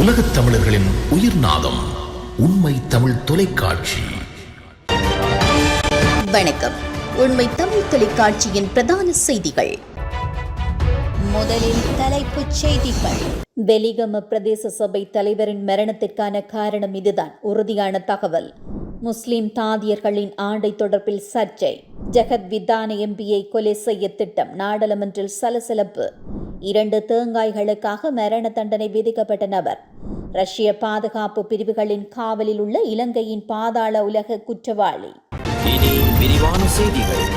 உலகத் தமிழர்களின் உயிர் நாதம் உண்மை தமிழ் தொலைக்காட்சி. வணக்கம். உண்மை தமிழ் தொலைக்காட்சியின் பிரதான செய்திகள். முதலில் தலைப்புச் செய்திகள். வெலிகம பிரதேச சபை தலைவரின் மரணத்திற்கான காரணம் இதுதான் உறுதியான தகவல். முஸ்லிம் தாதியர்களின் ஆண்டை தொடர்பில் சர்ச்சை. ஜெகத் விதான எம்பியை கொலை செய்ய திட்டம், நாடாளுமன்றில் சலசலப்பு. 2 தேங்காய்களுக்காக மரண தண்டனை விதிக்கப்பட்ட நபர். ரஷ்ய பாதுகாப்பு பிரிவுகளின் காவலில் உள்ள இலங்கையின் பாதாள உலக குற்றவாளி. இனி விரிவான செய்திகள்.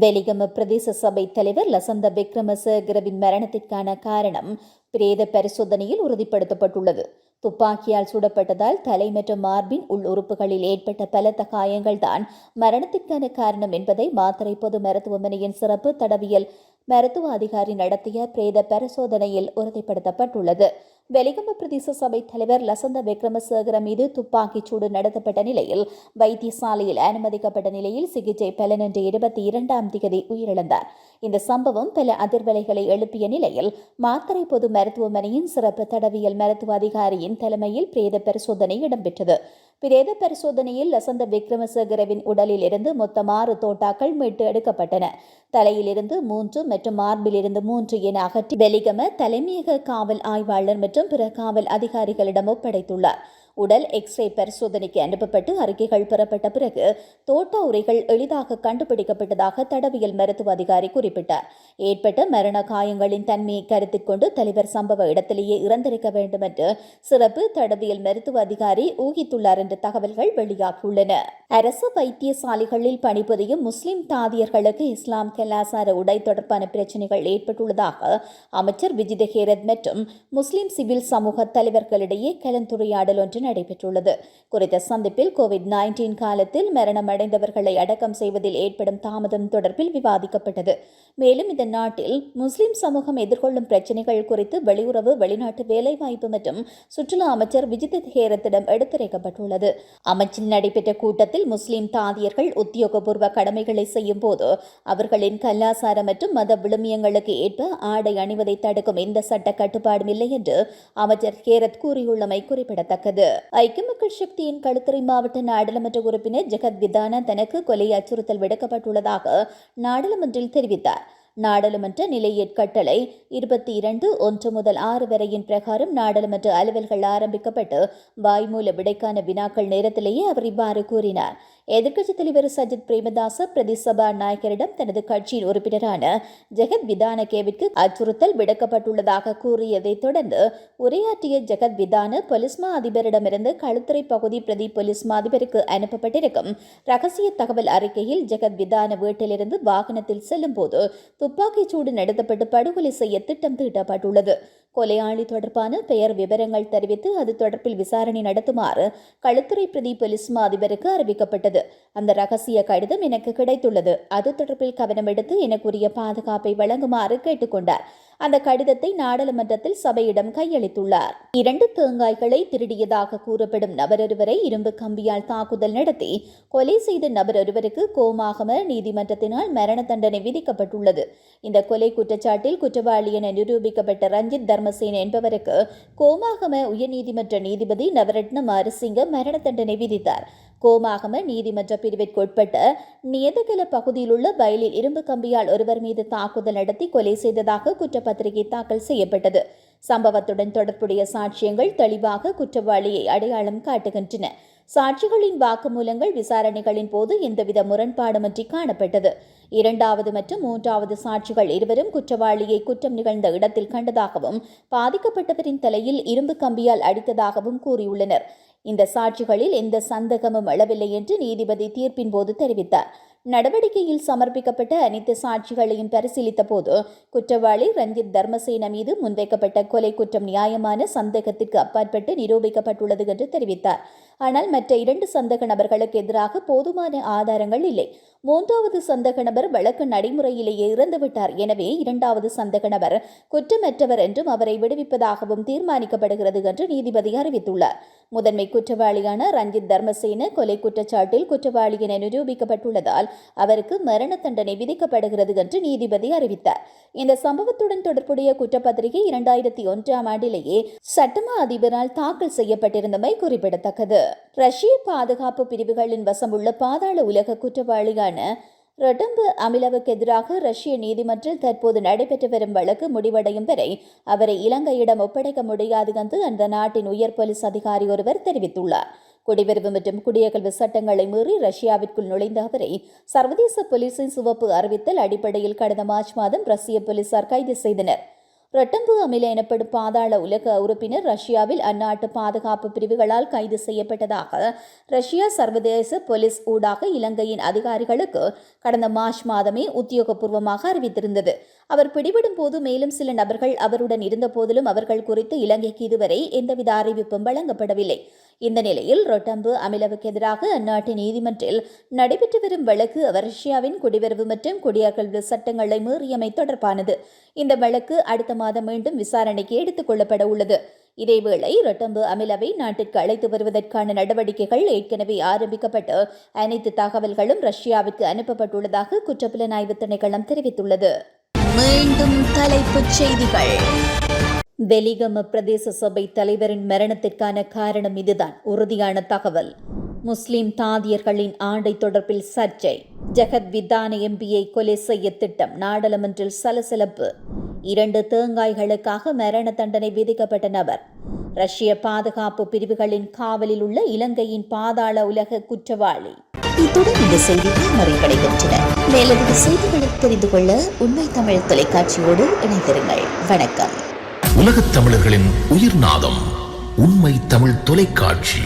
வெலிகம பிரதேச சபை தலைவர் லசந்த விக்ரமசேகரவின் மரணத்திற்கான காரணம் பிரேத பரிசோதனையில் உறுதிப்படுத்தப்பட்டுள்ளது. துப்பாக்கியால் சுடப்பட்டதால் தலை மற்றும் மார்பின் உள் உறுப்புகளில் ஏற்பட்ட பலத்த காயங்கள்தான் மரணத்திற்கான காரணம் என்பதை மாத்தறை பொது மருத்துவமனையின் சிறப்பு தடவியல் மருத்துவ அதிகாரி நடத்திய பிரேத பரிசோதனையில் உறுதிப்படுத்தப்பட்டுள்ளது. வெலிகம பிரதேச சபை தலைவர் லசந்த விக்ரமசேகர மீது துப்பாக்கிச் சூடு நடத்தப்பட்ட நிலையில் வைத்தியசாலையில் அனுமதிக்கப்பட்ட நிலையில் சிகிச்சை பலனின்றி 22ஆம் தேதி உயிரிழந்தார். இந்த சம்பவம் பல அதிர்வலைகளை எழுப்பிய நிலையில் மாத்தறை பொது மருத்துவமனையின் சிறப்பு தடவியல் மருத்துவ அதிகாரியின் தலைமையில் பிரேத பரிசோதனை இடம்பெற்றது. பிரேத பரிசோதனையில் லசந்த விக்ரமசேகரவின் உடலில் இருந்து மொத்தம் 6 தோட்டாக்கள் மீட்டு எடுக்கப்பட்டன. தலையிலிருந்து 3 மற்றும் மார்பிலிருந்து 3 என அகற்றி வெலிகம தலைமையக காவல் ஆய்வாளர் மற்றும் பிற காவல் அதிகாரிகளிடம் ஒப்படைத்துள்ளார். உடல் எக்ஸ்ரே பரிசோதனைக்கு அனுப்பப்பட்டு அறிக்கைகள் பெறப்பட்ட பிறகு தோட்ட உரைகள் எளிதாக கண்டுபிடிக்கப்பட்டதாக தடவியல் மருத்துவ அதிகாரி குறிப்பிட்டார். ஏற்பட்ட மரண காயங்களின் தன்மையை கருத்தில் கொண்டு தலைவர் சம்பவ இடத்திலேயே இறந்திருக்க வேண்டும் என்று சிறப்பு தடவியல் மருத்துவ அதிகாரி ஊகித்துள்ளார் என்ற தகவல்கள் வெளியாகியுள்ளன. அரசு வைத்தியசாலைகளில் பணிபுரியும் முஸ்லிம் தாதியர்களுக்கு இஸ்லாம் கலாசார உடை தொடர்பான பிரச்சினைகள் ஏற்பட்டுள்ளதாக அமைச்சர் விஜித ஹேரத் மற்றும் முஸ்லிம் சிவில் சமூக தலைவர்களிடையே கலந்துரையாடல் ஒன்று நடைபெற்றுள்ளது. குறித்த சந்திப்பில் கோவிட்-19 காலத்தில் மரணமடைந்தவர்களை அடக்கம் செய்வதில் ஏற்படும் தாமதம் தொடர்பில் விவாதிக்கப்பட்டது. மேலும் இந்த நாட்டில் முஸ்லிம் சமூகம் எதிர்கொள்ளும் பிரச்சினைகள் குறித்து வெளியுறவு, வெளிநாட்டு வேலைவாய்ப்பு மற்றும் சுற்றுலா அமைச்சர் விஜித ஹேரத்திடம் எடுத்துரைக்கப்பட்டுள்ளது. அமைச்சில் நடைபெற்ற கூட்டத்தில் முஸ்லிம் தாதியர்கள் உத்தியோகபூர்வ கடமைகளை செய்யும் போது அவர்களின் கலாசார மற்றும் மத விழுமியங்களுக்கு ஏற்ப ஆடை அணிவதை தடுக்கும் எந்த சட்ட கட்டுப்பாடும் இல்லை என்று அமைச்சர் ஹேரத் கூறியுள்ளமை குறிப்பிடத்தக்கது. ஐக்கிய மக்கள் சக்தியின் களுத்துறை மாவட்ட நாடாளுமன்ற உறுப்பினர் ஜெகத் விதான தனக்கு கொலை அச்சுறுத்தல் விடுக்கப்பட்டுள்ளதாக நாடாளுமன்றில் தெரிவித்தார். நாடாளுமன்ற நிலையற்கட்டளை 22(1) முதல் 6 வரையின் பிரகாரம் நாடாளுமன்ற அலுவல்கள் ஆரம்பிக்கப்பட்டு வாய்மூல விடைக்கான வினாக்கள் நேரத்திலேயே அவர் இவ்வாறு கூறினார். எதிர்க்கட்சித் தலைவர் சஜித் பிரேமதாச பிரதி சபா நாயகரிடம் தனது கட்சியின் உறுப்பினரான ஜெகத் விதானகேவிற்கு அச்சுறுத்தல் விடுக்கப்பட்டுள்ளதாக கூறியதைத் தொடர்ந்து உரையாற்றிய ஜெகத் விதான போலீஸ் மா அதிபரிடமிருந்து களுத்துறை பகுதி பிரதி போலீஸ் மா அதிபருக்கு அனுப்பப்பட்டிருக்கும் ரகசிய தகவல் அறிக்கையில் ஜெகத் விதான வீட்டிலிருந்து வாகனத்தில் செல்லும் போது துப்பாக்கிச் சூடு நடத்தப்பட்டு படுகொலை செய்ய திட்டம் தீட்டப்பட்டுள்ளது. கொலையாளி தொடர்பான பெயர் விவரங்கள் தெரிவித்து அது தொடர்பில் விசாரணை நடத்துமாறு களுத்துறை பிரதி போலீஸ் மா அதிபருக்கு அறிவிக்கப்பட்டது. அந்த ரகசிய கடிதம் எனக்கு கிடைத்துள்ளது. அது தொடர்பில் கவனம் எடுத்து எனக்குரிய பாதுகாப்பை வழங்குமாறு கேட்டுக்கொண்டார். அந்த கடிதத்தை நாடாளுமன்றத்தில் சபையிடம் கையளித்துள்ளார். 2 தேங்காய்களை திருடியதாக கூறப்படும் நபரொருவரை இரும்பு கம்பியால் தாக்குதல் நடத்தி கொலை செய்த நபரொருவருக்கு கோமாகம நீதிமன்றத்தினால் மரண தண்டனை விதிக்கப்பட்டுள்ளது. இந்த கொலை குற்றச்சாட்டில் குற்றவாளி என நிரூபிக்கப்பட்ட ரஞ்சித் தர்மசேன என்பவருக்கு கோமாகம உயர்நீதிமன்ற நீதிபதி நவரட்ன மாரசிங்க மரண தண்டனை விதித்தார். கோமாகம நீதிமன்ற பிரிவிற்குட்பட்ட நியதகல பகுதியில் உள்ள வயலில் இரும்பு கம்பியால் ஒருவர் மீது தாக்குதல் நடத்தி கொலை செய்ததாக குற்றப்பத்திரிகை தாக்கல் செய்யப்பட்டது. சம்பவத்துடன் தொடர்புடைய சாட்சியங்கள் தெளிவாக குற்றவாளியை அடையாளம் காட்டுகின்றன. சாட்சிகளின் வாக்குமூலங்கள் விசாரணைகளின் போது எந்தவித முரண்பாடுமின்றி காணப்பட்டது. 2வது மற்றும் 3வது சாட்சிகள் இருவரும் குற்றவாளியை குற்றம் நிகழ்ந்த இடத்தில் கண்டதாகவும் பாதிக்கப்பட்டவரின் தலையில் இரும்பு கம்பியால் அடித்ததாகவும் கூறியுள்ளனர். இந்த சாட்சிகளில் எந்த சந்தேகமும் எழவில்லை என்று நீதிபதி தீர்ப்பின் போது தெரிவித்தார். நடவடிக்கையில் சமர்ப்பிக்கப்பட்ட அனைத்து சாட்சிகளையும் பரிசீலித்த போது குற்றவாளி ரஞ்சித் தர்மசேன மீது முன்வைக்கப்பட்ட கொலை குற்றம் நியாயமான சந்தேகத்திற்கு அப்பாற்பட்டு நிரூபிக்கப்பட்டுள்ளது என்று தெரிவித்தார். ஆனால் மற்ற 2 சந்தேக நபர்களுக்கு எதிராக போதுமான ஆதாரங்கள் இல்லை. 3வது சந்தேக நபர் வழக்கு நடைமுறையிலேயே இறந்துவிட்டார். எனவே 2வது சந்தேக நபர் குற்றமற்றவர் என்றும் அவரை விடுவிப்பதாகவும் தீர்மானிக்கப்படுகிறது என்று நீதிபதி அறிவித்துள்ளார். முதன்மை குற்றவாளியான ரஞ்சித் தர்மசேன கொலை குற்றச்சாட்டில் குற்றவாளி என நிரூபிக்கப்பட்டுள்ளதால் அவருக்கு மரண தண்டனை விதிக்கப்படுகிறது என்று நீதிபதி அறிவித்தார். இந்த சம்பவத்துடன் தொடர்புடைய குற்றப்பத்திரிகை 2001ஆம் ஆண்டிலேயே சட்டமா அதிபரால் தாக்கல் செய்யப்பட்டிருந்தமை குறிப்பிடத்தக்கது. ரஷ்ய பாதுகாப்பு பிரிவுகளின் வசமுள்ள பாதாள உலக குற்றவாளியான ரொட்டம்பு அமிலவுக்கு எதிராக ரஷ்ய நீதிமன்றில் தற்போது நடைபெற்று வரும் வழக்கு முடிவடையும் வரை அவரை இலங்கையிடம் ஒப்படைக்க முடியாது என்று அந்த நாட்டின் உயர் போலீஸ் அதிகாரி ஒருவர் தெரிவித்துள்ளார். குடிவரவு மற்றும் குடியகல்வு சட்டங்களை மீறி ரஷ்யாவிற்குள் நுழைந்த அவரை சர்வதேச போலீசின் சிவப்பு அறிவித்தல் அடிப்படையில் கடந்த மார்ச் மாதம் ரஷ்ய போலீசார் கைது செய்தனர். ரொட்டம்பு அமில எனப்படும் பாதாள உலக உறுப்பினர் ரஷ்யாவில் அந்நாட்டு பாதுகாப்பு பிரிவுகளால் கைது செய்யப்பட்டதாக ரஷ்யா சர்வதேச போலீஸ் ஊடாக இலங்கையின் அதிகாரிகளுக்கு கடந்த மார்ச் மாதமே உத்தியோகபூர்வமாக அறிவித்திருந்தது. அவர் பிடிபடும் போது மேலும் சில நபர்கள் அவருடன் இருந்த போதிலும் அவர்கள் குறித்து இலங்கைக்கு இதுவரை எந்தவித அறிவிப்பும் வழங்கப்படவில்லை. இந்த நிலையில் ரொட்டம்பு அமிலவுக்கு எதிராக அந்நாட்டின் நீதிமன்றில் நடைபெற்று வரும் வழக்கு அவர் ரஷ்யாவின் குடிவரவு மற்றும் குடியகல்வு சட்டங்களை மீறியமை தொடர்பானது. இந்த வழக்கு அடுத்த மாதம் மீண்டும் விசாரணைக்கு எடுத்துக் கொள்ளப்பட உள்ளது. இதேவேளை ரொட்டம்பு அமிலவை நாட்டிற்கு அழைத்து வருவதற்கான நடவடிக்கைகள் ஏற்கனவே ஆரம்பிக்கப்பட்டு அனைத்து தகவல்களும் ரஷ்யாவிற்கு அனுப்பப்பட்டுள்ளதாக குற்றப்புலனாய்வு திணைக்களம் தெரிவித்துள்ளது. மீண்டும் தலைப்புச் செய்திகள். வெலிகம பிரதேச சபை தலைவரின் மரணத்திற்கான காரணம் இதுதான் உறுதியான தகவல். முஸ்லிம் தாதியர்களின் ஆண்டை தொடர்பில் சர்ச்சை. ஜெகத் விதான எம்பியை கொலை செய்ய திட்டம், நாடாளுமன்றில் சலசலப்பு. 2 தேங்காய்களுக்காக மரண தண்டனை விதிக்கப்பட்ட நபர். ரஷ்ய பாதுகாப்பு பிரிவுகளின் காவலில் உள்ள இலங்கையின் பாதாள உலக குற்றவாளி. இத்துடன் இந்த செய்திகள் நிறைவடைகின்றன. மேலதிக செய்திகளை தெரிந்து கொள்ள உண்மை தமிழ் தொலைக்காட்சியோடு இணைந்திருங்கள். வணக்கம். உலகத் தமிழர்களின் உயிர்நாதம் உண்மை தமிழ் தொலைக்காட்சி.